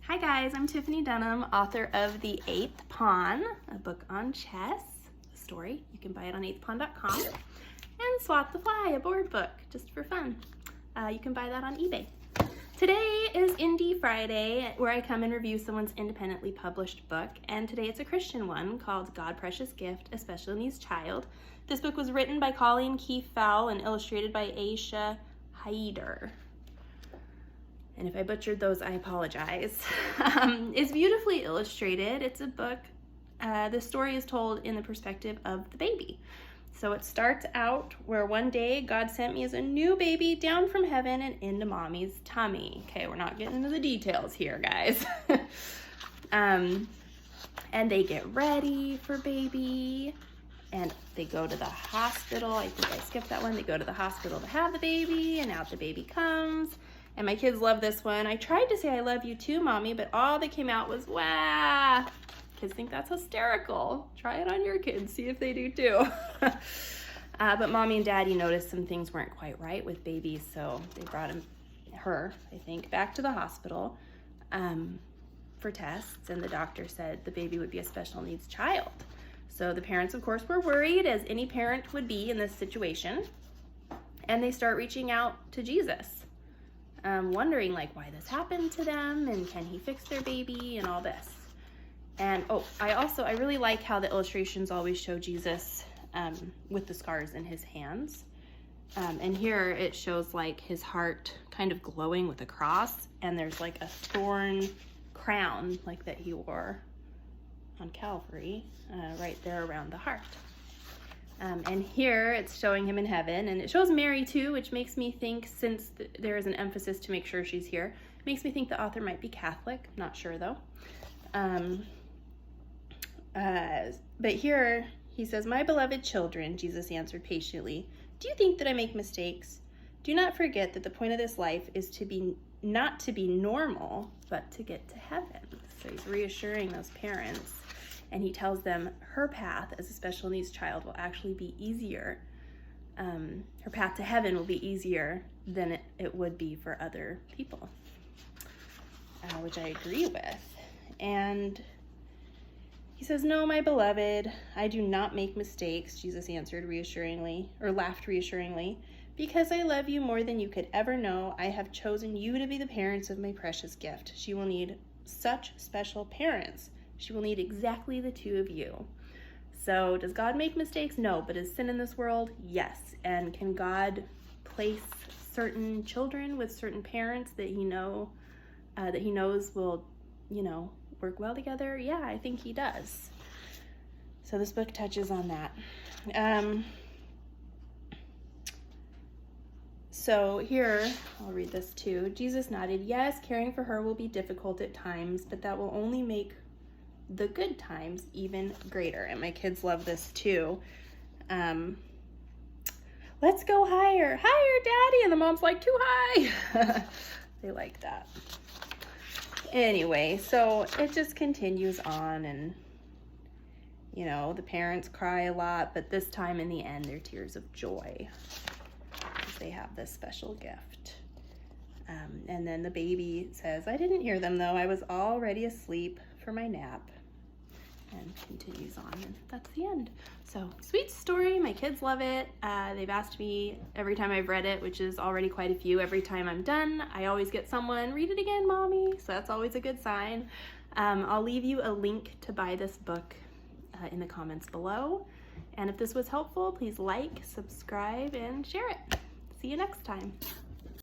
Hi guys, I'm Tiffany Dunham, author of The Eighth Pawn, a book on chess, a story. You can buy it on eighthpawn.com. And Swap the Fly, a board book, just for fun. You can buy that on eBay. Today is Indie Friday, where I come and review someone's independently published book, and today it's a Christian one called God Precious Gift, a Special Needs Child. This book was written by Colleen, Keefe, Faul, and illustrated by Aisha, Haider. And if I butchered those, I apologize. It's beautifully illustrated. It's a book. The story is told in the perspective of the baby. So it starts out where one day God sent me as a new baby down from heaven and into mommy's tummy. Okay, we're not getting into the details here, guys. And they get ready for baby, and they go to the hospital. I think I skipped that one. They go to the hospital to have the baby, and out the baby comes. And my kids love this one. I tried to say I love you too, mommy, but all that came out was wah. Kids think that's hysterical. Try it on your kids, see if they do too. But mommy and daddy noticed some things weren't quite right with baby, so they brought her, I think, back to the hospital for tests, and the doctor said the baby would be a special needs child. So the parents, of course, were worried, as any parent would be in this situation, and they start reaching out to Jesus. Wondering like why this happened to them and can he fix their baby and all this. And I really like how the illustrations always show Jesus with the scars in his hands. And here it shows like his heart kind of glowing with a cross, and there's like a thorn crown like that he wore on Calvary right there around the heart. And here it's showing him in heaven, and it shows Mary too, which makes me think, since there is an emphasis to make sure she's here, makes me think the author might be Catholic. Not sure though. But here he says, "My beloved children," Jesus answered patiently, "do you think that I make mistakes? Do not forget that the point of this life is not to be normal, but to get to heaven." So he's reassuring those parents. And he tells them her path as a special needs child will actually be easier. Her path to heaven will be easier than it would be for other people, which I agree with. And he says, "No, my beloved, I do not make mistakes," Jesus answered reassuringly, or laughed reassuringly. "Because I love you more than you could ever know, I have chosen you to be the parents of my precious gift. She will need such special parents. She will need exactly the two of you." So does God make mistakes? No. But is sin in this world? Yes. And can God place certain children with certain parents that he knows will, work well together? Yeah, I think he does. So this book touches on that. So here, I'll read this too. Jesus nodded, "Yes, caring for her will be difficult at times, but that will only make the good times even greater." And my kids love this too. "Let's go higher, higher, daddy." And the mom's like, "Too high." They like that. Anyway, so it just continues on, and the parents cry a lot, but this time in the end, they're tears of joy because they have this special gift. And then the baby says, "I didn't hear them though. I was already asleep for my nap." And continues on, and that's the end. So sweet story. My kids love it. They've asked me every time I've read it, which is already quite a few. Every time I'm done, I always get someone, "Read it again, mommy." So that's always a good sign. I'll leave you a link to buy this book in the comments below. And if this was helpful, please like, subscribe, and share it. See you next time.